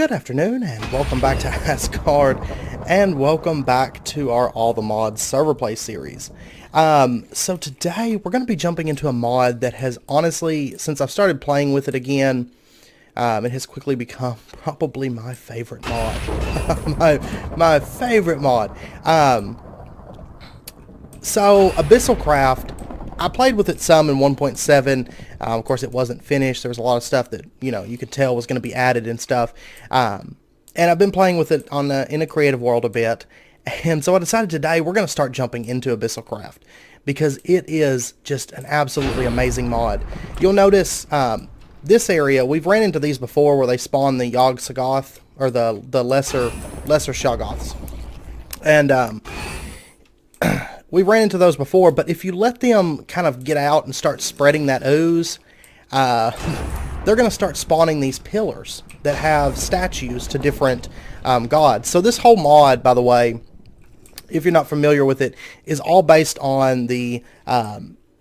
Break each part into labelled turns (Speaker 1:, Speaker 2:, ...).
Speaker 1: Good afternoon, and welcome back to Asgard, and welcome back to our All the Mods server play series. So today we're going to be jumping into a mod that has honestly, since I've started playing with it again, it has quickly become probably my favorite mod. my favorite mod. So Abyssalcraft, I played with it some in 1.7. Of course, it wasn't finished. There was a lot of stuff that, you could tell was going to be added and stuff. And I've been playing with it in a creative world a bit. And so I decided today we're going to start jumping into Abyssalcraft because it is just an absolutely amazing mod. You'll notice this area, we've ran into these before where they spawn the Yogg-Sagoth, or the lesser Shoggoths. And we've ran into those before, but if you let them kind of get out and start spreading that ooze, they're going to start spawning these pillars that have statues to different gods. So this whole mod, by the way, if you're not familiar with it, is all based on the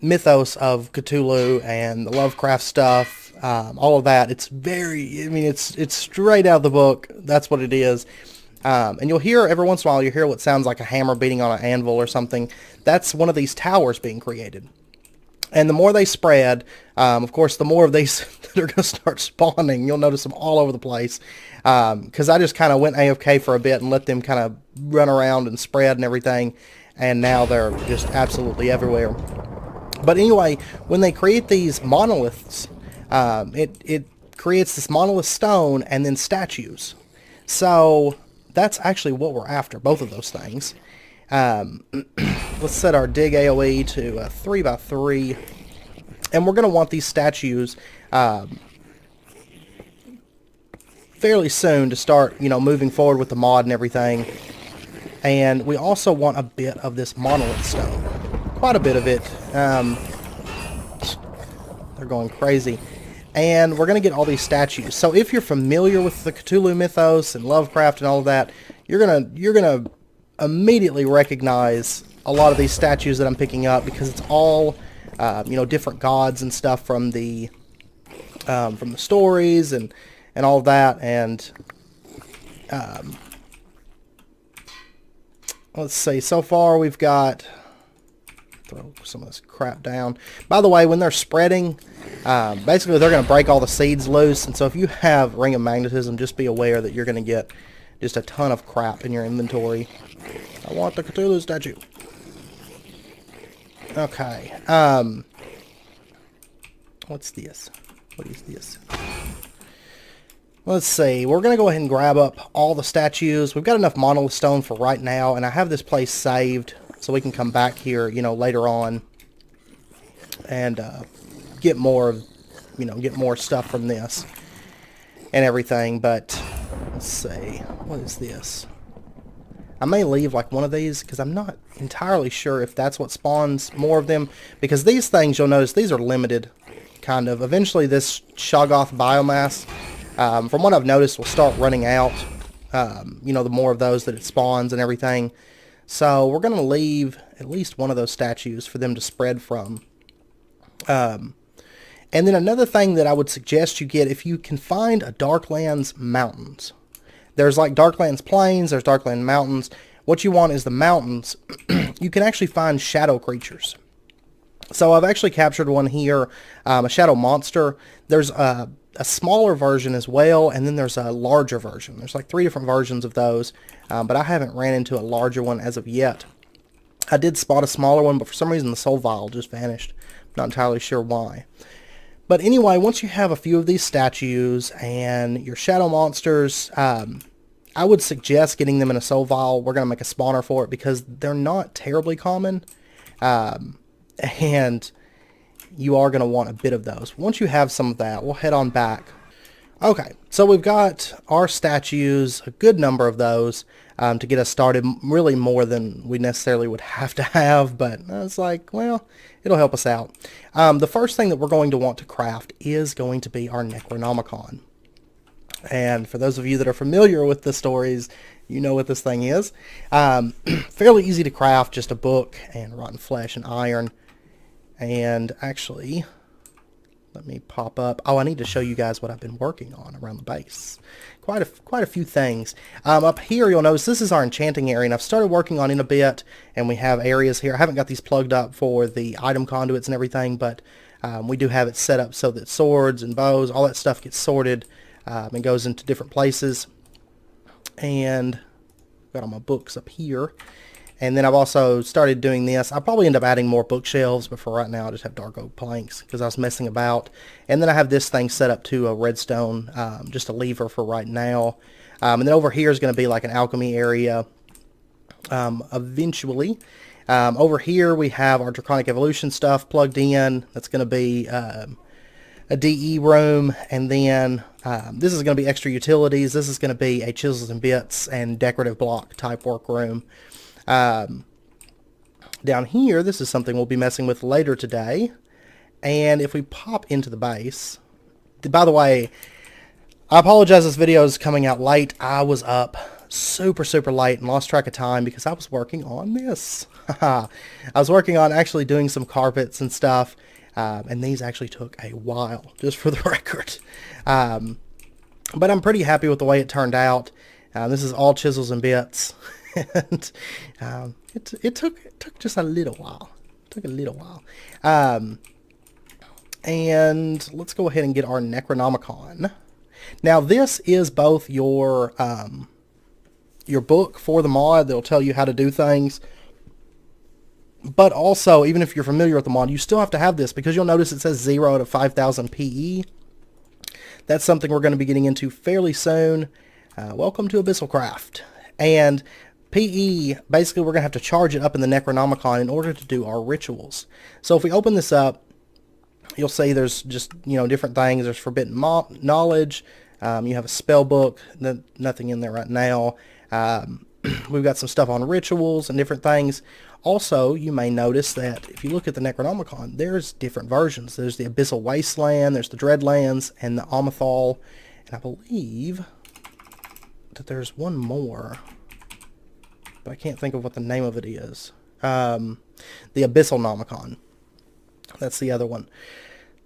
Speaker 1: mythos of Cthulhu and the Lovecraft stuff, all of that. It's it's straight out of the book. That's what it is. And you'll hear, every once in a while, you hear what sounds like a hammer beating on an anvil or something. That's one of these towers being created. And the more they spread, of course, the more of these that are going to start spawning. You'll notice them all over the place. Because I just kind of went AFK for a bit and let them kind of run around and spread and everything. And now they're just absolutely everywhere. But anyway, when they create these monoliths, it creates this monolith stone and then statues. So that's actually what we're after, both of those things. Let's set our dig AoE to 3x3, and we're going to want these statues fairly soon to start, moving forward with the mod and everything. And we also want a bit of this monolith stone, quite a bit of it. They're going crazy. And we're going to get all these statues. So if you're familiar with the Cthulhu mythos and Lovecraft and all of that, you're gonna immediately recognize a lot of these statues that I'm picking up because it's all different gods and stuff from the stories and all of that. And let's see. So far we've got. Throw some of this crap down. By the way, when they're spreading, basically they're going to break all the seeds loose, and so if you have Ring of Magnetism, just be aware that you're going to get just a ton of crap in your inventory. I want the Cthulhu statue. Okay. What's this? What is this? Let's see. We're going to go ahead and grab up all the statues. We've got enough monolith stone for right now, and I have this place saved so we can come back here, later on and get more stuff from this and everything. But let's see, what is this? I may leave like one of these because I'm not entirely sure if that's what spawns more of them, because these things, you'll notice, these are limited, kind of. Eventually this Shoggoth biomass, from what I've noticed, will start running out, the more of those that it spawns and everything. So we're going to leave at least one of those statues for them to spread from. And then another thing that I would suggest you get, if you can find a Darklands Mountains. There's like Darklands Plains, there's Darklands Mountains. What you want is the mountains. You can actually find shadow creatures. So I've actually captured one here, a shadow monster. There's a smaller version as well, and then there's a larger version. There's like 3 different versions of those, but I haven't ran into a larger one as of yet. I did spot a smaller one, but for some reason the soul vial just vanished. I'm not entirely sure why. But anyway, once you have a few of these statues and your shadow monsters, I would suggest getting them in a soul vial. We're going to make a spawner for it because they're not terribly common, and you are going to want a bit of those. Once you have some of that, we'll head on back. Okay, so we've got our statues, a good number of those, to get us started. Really more than we necessarily would have to have, but it's like, well, it'll help us out. The first thing that we're going to want to craft is going to be our Necronomicon. And for those of you that are familiar with the stories, you know what this thing is. Fairly easy to craft, just a book and rotten flesh and iron. And actually, let me pop up. Oh, I need to show you guys what I've been working on around the base. Quite a few things. Up here, you'll notice this is our enchanting area, and I've started working on it a bit, and we have areas here. I haven't got these plugged up for the item conduits and everything, but we do have it set up so that swords and bows, all that stuff gets sorted and goes into different places. And I've got all my books up here. And then I've also started doing this. I'll probably end up adding more bookshelves, but for right now I just have dark oak planks because I was messing about. And then I have this thing set up to a redstone, just a lever for right now. And then over here is going to be like an alchemy area eventually. Over here we have our Draconic Evolution stuff plugged in. That's going to be a DE room, and then this is going to be extra utilities. This is going to be a chisels and bits and decorative block type workroom. Down here, this is something we'll be messing with later today. And if we pop into the base, by the way, I apologize this video is coming out late. I was up super late and lost track of time because I was working on this. I was working on actually doing some carpets and stuff, and these actually took a while, just for the record. But I'm pretty happy with the way it turned out. This is all chisels and bits. And it took just a little while. It took a little while. And let's go ahead and get our Necronomicon. Now this is both your book for the mod that'll tell you how to do things, but also, even if you're familiar with the mod, you still have to have this because you'll notice it says 0 to 5000 PE. That's something we're going to be getting into fairly soon. Welcome to Abyssalcraft. And PE, basically we're going to have to charge it up in the Necronomicon in order to do our rituals. So if we open this up, you'll see there's just, different things. There's forbidden knowledge. You have a spell book. Nothing in there right now. We've got some stuff on rituals and different things. Also, you may notice that if you look at the Necronomicon, there's different versions. There's the Abyssal Wasteland, there's the Dreadlands, and the Omethal. And I believe that there's one more, but I can't think of what the name of it is. The Abyssalnomicon. That's the other one.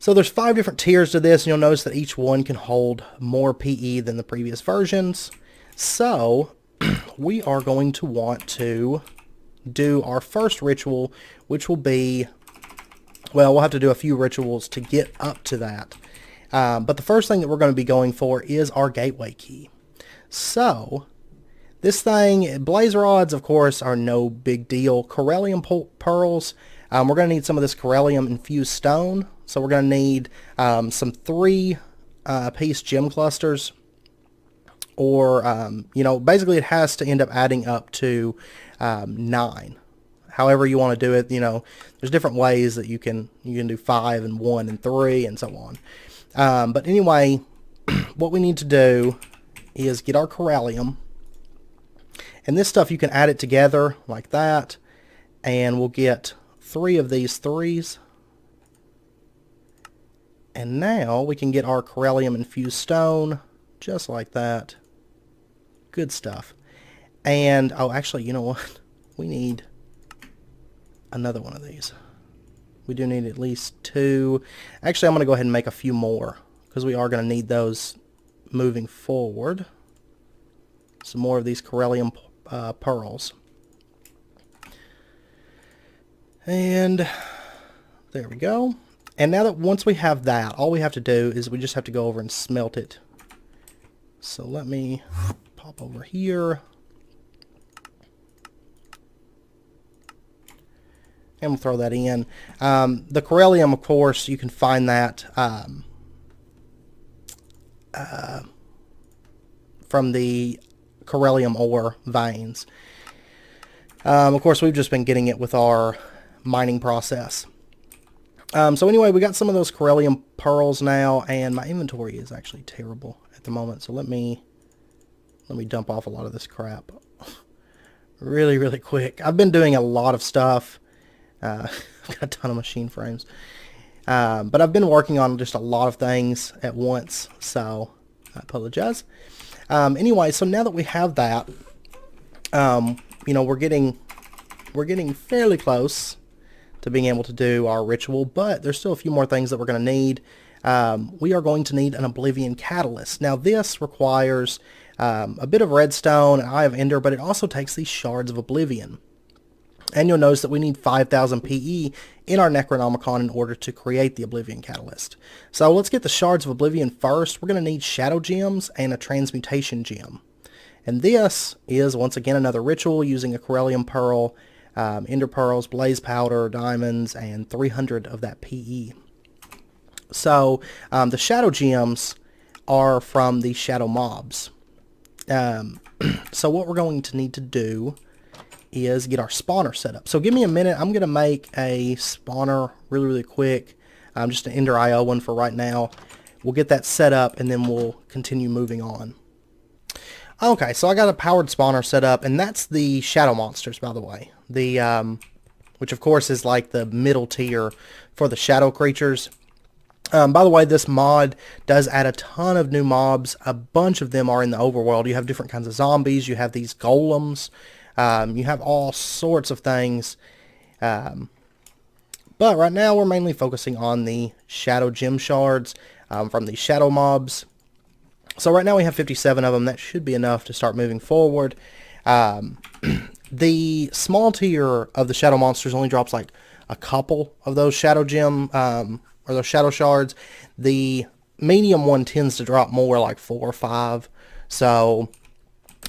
Speaker 1: So there's 5 different tiers to this, and you'll notice that each one can hold more PE than the previous versions. So we are going to want to do our first ritual, which will be, well, we'll have to do a few rituals to get up to that. But the first thing that we're going to be going for is our gateway key. So this thing, blaze rods, of course, are no big deal. Corellium pearls, we're going to need some of this Corellium infused stone. So we're going to need some 3-piece gem clusters. Or, basically it has to end up adding up to 9. However you want to do it, there's different ways that you can do 5 and 1 and 3 and so on. But anyway, what we need to do is get our Corellium. And this stuff, you can add it together like that. And we'll get 3 of these 3s. And now we can get our Corellium infused stone just like that. Good stuff. And, oh, actually, you know what? We need another one of these. We do need at least 2. Actually, I'm going to go ahead and make a few more because we are going to need those moving forward. Some more of these Corellium pearls. And there we go. And now that once we have that, all we have to do is we just have to go over and smelt it. So let me pop over here. And we'll throw that in. The Corellium, of course, you can find that from the Corellium ore veins. Of course, we've just been getting it with our mining process. So anyway, we got some of those Corellium pearls now, and my inventory is actually terrible at the moment. So let me dump off a lot of this crap really quick. I've been doing a lot of stuff. I've got a ton of machine frames. But I've been working on just a lot of things at once, so I apologize. Anyway, so now that we have that, we're getting fairly close to being able to do our ritual, but there's still a few more things that we're going to need. we are going to need an Oblivion Catalyst. Now this requires a bit of redstone and Eye of Ender, but it also takes these Shards of Oblivion. And you'll notice that we need 5,000 PE in our Necronomicon in order to create the Oblivion Catalyst. So let's get the Shards of Oblivion first. We're going to need Shadow Gems and a Transmutation Gym. And this is, once again, another ritual using a Corellium Pearl, Ender Pearls, Blaze Powder, Diamonds, and 300 of that PE. So the Shadow Gems are from the Shadow Mobs. So what we're going to need to do is get our spawner set up. So give me a minute. I'm going to make a spawner really quick. Just an Ender IO one for right now. We'll get that set up and then we'll continue moving on. Okay, so I got a powered spawner set up, and that's the shadow monsters, by the way. The which of course is like the middle tier for the shadow creatures. By the way, this mod does add a ton of new mobs. A bunch of them are in the overworld. You have different kinds of zombies. You have these golems. You have all sorts of things. But right now we're mainly focusing on the shadow gem shards from the shadow mobs. So right now we have 57 of them. That should be enough to start moving forward. The small tier of the shadow monsters only drops like a couple of those shadow gem or those shadow shards. The medium one tends to drop more, like 4 or 5. So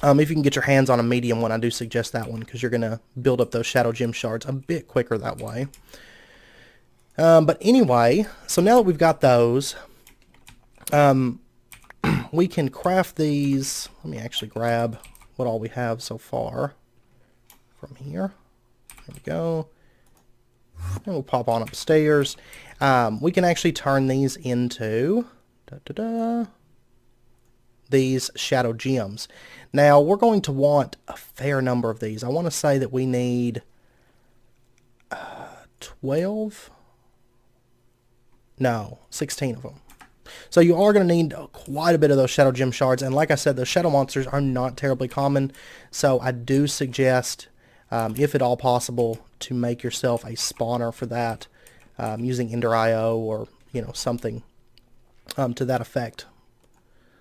Speaker 1: if you can get your hands on a medium one, I do suggest that one because you're going to build up those shadow gem shards a bit quicker that way. But anyway, so now that we've got those, we can craft these. Let me actually grab what all we have so far from here. There we go. And we'll pop on upstairs. We can actually turn these into these shadow gems. Now we're going to want a fair number of these. I want to say that we need 12. No, 16 of them. So you are going to need quite a bit of those shadow gem shards, and like I said, those shadow monsters are not terribly common, so I do suggest, if at all possible, to make yourself a spawner for that, using Ender IO or something to that effect.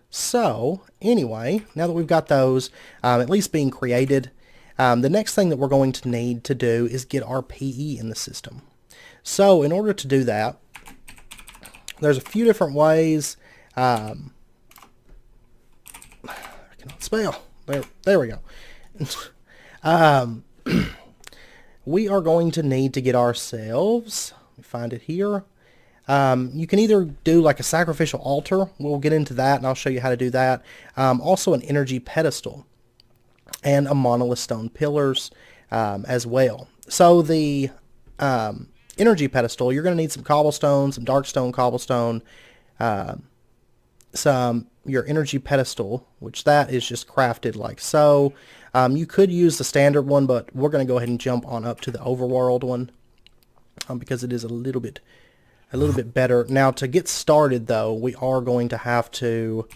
Speaker 1: So anyway, now that we've got those at least being created, the next thing that we're going to need to do is get our PE in the system. So in order to do that, there's a few different ways. I cannot spell. There we go. We are going to need to get ourselves, let me find it here. You can either do like a Sacrificial Altar. We'll get into that and I'll show you how to do that. Also an Energy Pedestal and a Monolith Stone Pillars as well. So the Energy Pedestal, you're going to need some cobblestone, some darkstone cobblestone, your Energy Pedestal, which that is just crafted like so. You could use the standard one, but we're going to go ahead and jump on up to the overworld one because it is a little bit better. Now to get started though, we are going to have to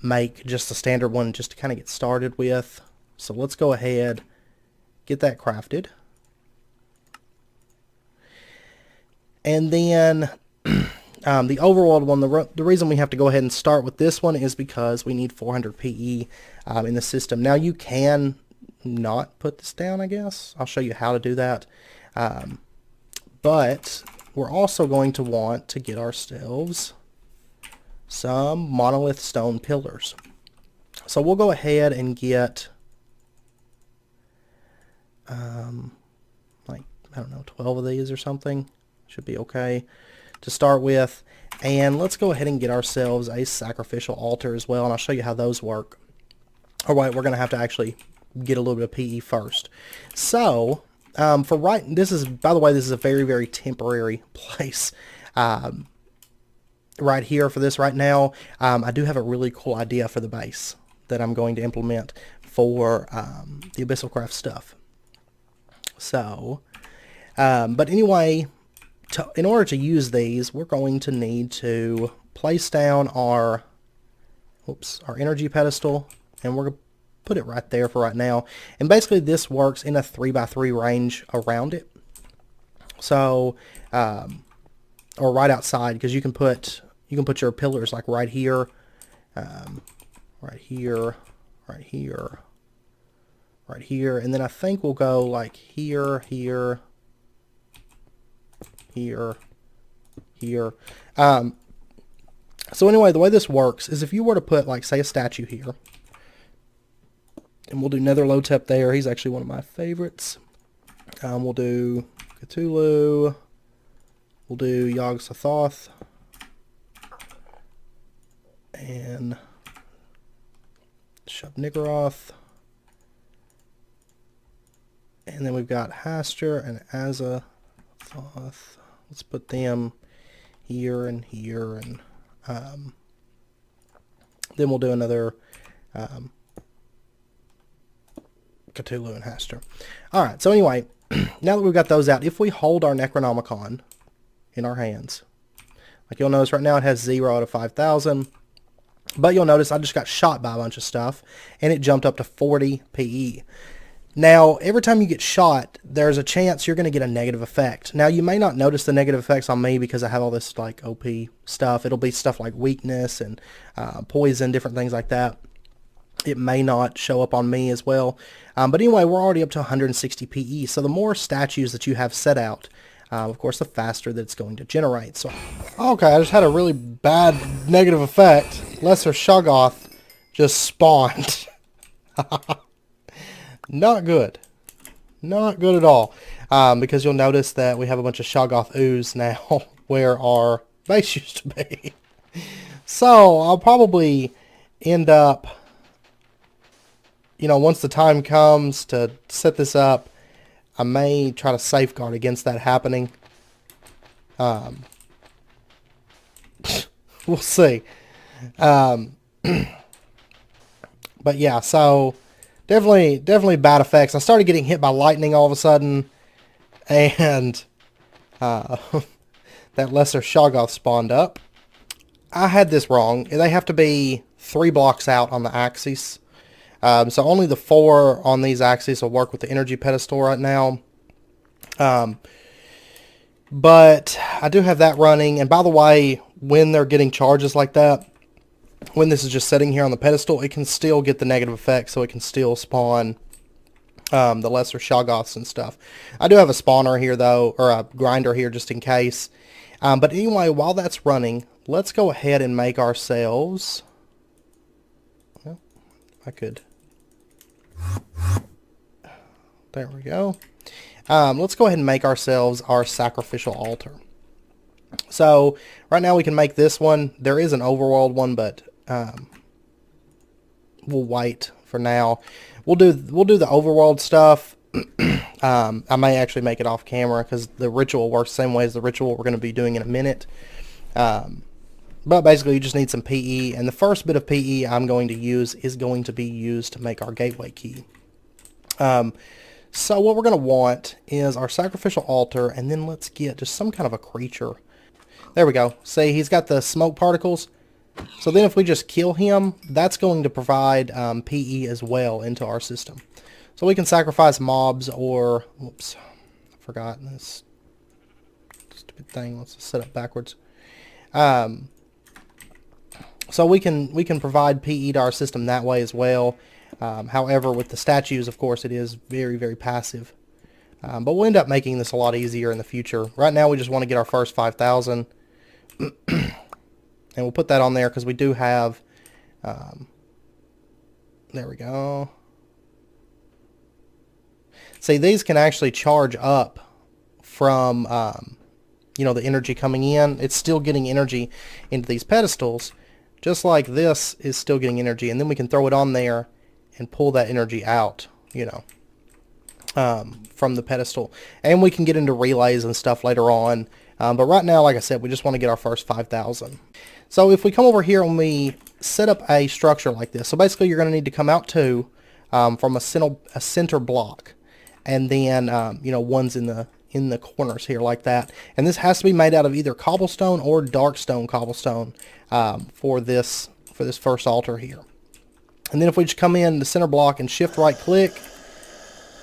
Speaker 1: make just the standard one just to kind of get started with. So let's go ahead, get that crafted. And then the overworld one, the reason we have to go ahead and start with this one is because we need 400 PE in the system. Now you can not put this down, I guess. I'll show you how to do that. But we're also going to want to get ourselves some monolith stone pillars. So we'll go ahead and get like, I don't know, 12 of these or something. Should be okay to start with. And let's go ahead and get ourselves a Sacrificial Altar as well, and I'll show you how those work. Alright, we're going to have to actually get a little bit of PE first. So, for this is, by the way, this is a very temporary place right here for this right now. I do have a really cool idea for the base that I'm going to implement for the Abyssalcraft stuff. So, but anyway, in order to use these, we're going to need to place down our Energy Pedestal, and we're going to put it right there for right now. And basically this works in a 3x3 range around it. So or right outside, because you can put your pillars like right here, right here, right here, right here, and then I think we'll go like here, here, here, here. So anyway, the way this works is if you were to put, like, say, a statue here, and we'll do Netherlotep there. He's actually one of my favorites. We'll do Cthulhu. We'll do Yog-Sothoth. And Shub-Niggurath. And then we've got Hastur and Azathoth. Let's put them here and here, and then we'll do another Cthulhu and Hastur. Alright, so anyway, now that we've got those out, if we hold our Necronomicon in our hands, like you'll notice right now it has 0 out of 5,000, but you'll notice I just got shot by a bunch of stuff, and it jumped up to 40 PE. Now, every time you get shot, there's a chance you're going to get a negative effect. Now, you may not notice the negative effects on me because I have all this, like, OP stuff. It'll be stuff like weakness and poison, different things like that. It may not show up on me as well. But anyway, we're already up to 160 PE. So the more statues that you have set out, of course, the faster that it's going to generate. So, okay, I just had a really bad negative effect. Lesser Shoggoth just spawned. Not good. Not good at all. Because you'll notice that we have a bunch of Shoggoth ooze now where our base used to be. So I'll probably end up, you know, once the time comes to set this up, I may try to safeguard against that happening. We'll see. But yeah, so definitely bad effects. I started getting hit by lightning all of a sudden, and that lesser Shoggoth spawned up. I had this wrong. They have to be 3 blocks out on the axis. So only the 4 on these axes will work with the energy pedestal right now. But I do have that running. And by the way, when they're getting charges like that, when this is just sitting here on the pedestal, it can still get the negative effect, so it can still spawn the lesser Shoggoths and stuff. I do have a spawner here, though, or a grinder here just in case. But anyway, while that's running, let's go ahead and make ourselves... Well, I could... There we go. Let's go ahead and make ourselves our Sacrificial Altar. So, right now we can make this one. There is an overworld one, but we'll wait for now. We'll do the overworld stuff. I may actually make it off camera because the ritual works the same way as the ritual we're going to be doing in a minute. But basically you just need some PE, and the first bit of PE I'm going to use is going to be used to make our gateway key. So what we're going to want is our Sacrificial Altar, and then let's get just some kind of a creature. There we go. See, he's got the smoke particles. So then if we just kill him, that's going to provide PE as well into our system. So we can sacrifice mobs or... Whoops. I forgot this stupid thing. Let's set it backwards. So we can provide PE to our system that way as well. However, with the statues, of course, it is very, very passive. But we'll end up making this a lot easier in the future. Right now, we just want to get our first 5,000. And we'll put that on there because we do have... there we go. See, these can actually charge up from, you know, the energy coming in. It's still getting energy into these pedestals. Just like this is still getting energy. And then we can throw it on there and pull that energy out, you know, from the pedestal. And we can get into relays and stuff later on. But right now, like I said, we just want to get our first 5,000. So if we come over here and we set up a structure like this. So basically you're going to need to come out 2 from a center block. And then, you know, one's in the corners here like that. And this has to be made out of either cobblestone or darkstone cobblestone for this first altar here. And then if we just come in the center block and shift right click,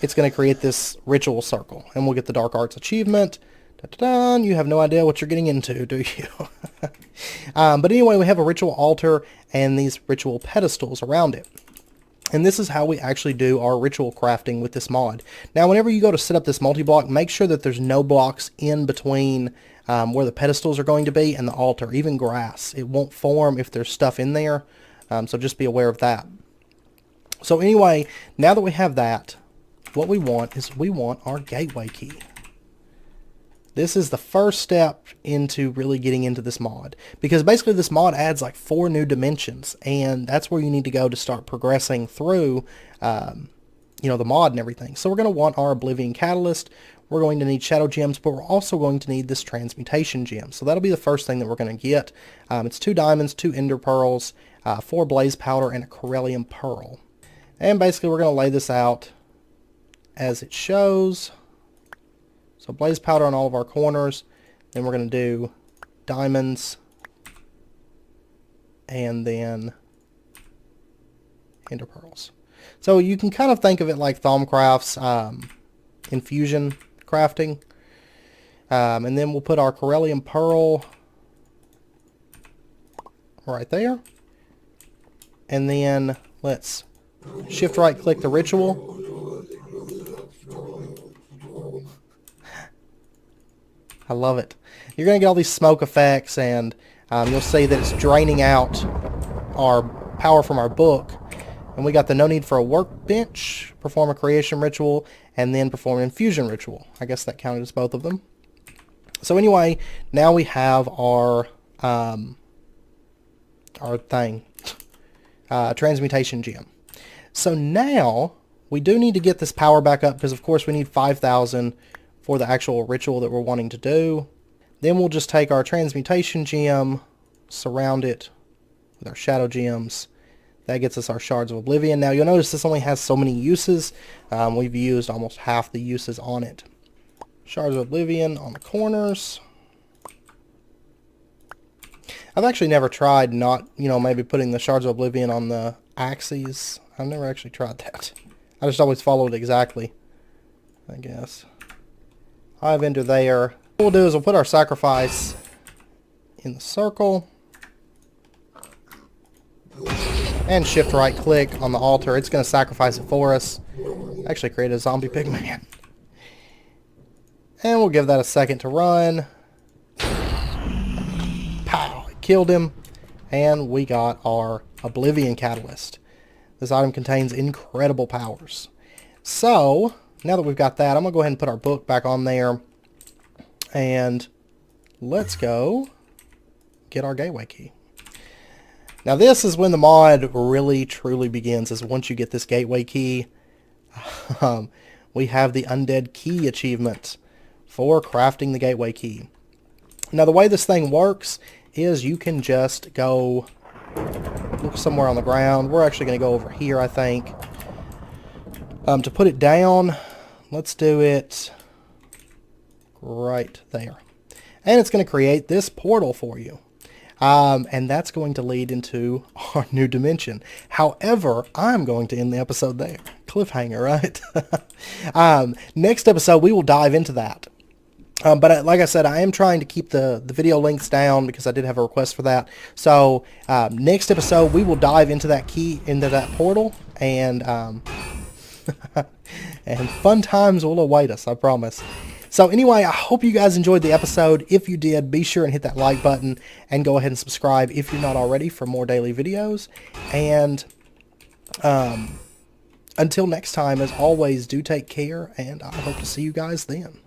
Speaker 1: it's going to create this ritual circle. And we'll get the Dark Arts achievement. Da-da-dun. You have no idea what you're getting into, do you? But anyway, we have a ritual altar and these ritual pedestals around it. And this is how we actually do our ritual crafting with this mod. Now, whenever you go to set up this multi-block, make sure that there's no blocks in between where the pedestals are going to be and the altar, even grass. It won't form if there's stuff in there, so just be aware of that. So anyway, now that we have that, what we want is we want our gateway key. This is the first step into really getting into this mod, because basically this mod adds like 4 new dimensions, and that's where you need to go to start progressing through the mod and everything. So we're going to want our Oblivion Catalyst, we're going to need Shadow Gems, but we're also going to need this Transmutation Gym. So that'll be the first thing that we're going to get. It's 2 diamonds, 2 ender pearls, 4 blaze powder, and a Corellium pearl. And basically we're going to lay this out as it shows. So blaze powder on all of our corners, then we're going to do diamonds, and then ender pearls. So you can kind of think of it like Thaumcraft's infusion crafting. And then we'll put our Corellium pearl right there. And then let's shift right click the ritual. I love it. You're going to get all these smoke effects, and you'll see that it's draining out our power from our book. And we got the no need for a workbench, perform a creation ritual, and then perform an infusion ritual. I guess that counted as both of them. So anyway, now we have our Transmutation Gym. So now we do need to get this power back up, because of course we need 5,000 for the actual ritual that we're wanting to do. Then we'll just take our Transmutation Gym, surround it with our Shadow Gems. That gets us our Shards of Oblivion. Now you'll notice this only has so many uses. We've used almost half the uses on it. Shards of Oblivion on the corners. I've actually never tried not, maybe putting the Shards of Oblivion on the axes. I've never actually tried that. I just always followed it exactly, I guess. I've entered there. What we'll do is we'll put our sacrifice in the circle and shift right click on the altar. It's going to sacrifice it for us. Actually create a zombie pigman. And we'll give that a second to run. Pow! It killed him. And we got our Oblivion Catalyst. This item contains incredible powers. So now that we've got that, I'm going to go ahead and put our book back on there. And let's go get our gateway key. Now this is when the mod really truly begins, is once you get this gateway key. We have the Undead Key achievement for crafting the gateway key. Now the way this thing works is you can just go look somewhere on the ground. We're actually going to go over here, I think. To put it down, let's do it right there. And it's going to create this portal for you. And that's going to lead into our new dimension. However, I'm going to end the episode there. Cliffhanger, right? Next episode, we will dive into that. But like I said, I am trying to keep the video links down because I did have a request for that. So next episode, we will dive into that key, into that portal, and and fun times will await us, I promise. So anyway, I hope you guys enjoyed the episode. If you did, be sure and hit that like button and go ahead and subscribe if you're not already for more daily videos. And until next time, as always, do take care, and I hope to see you guys then.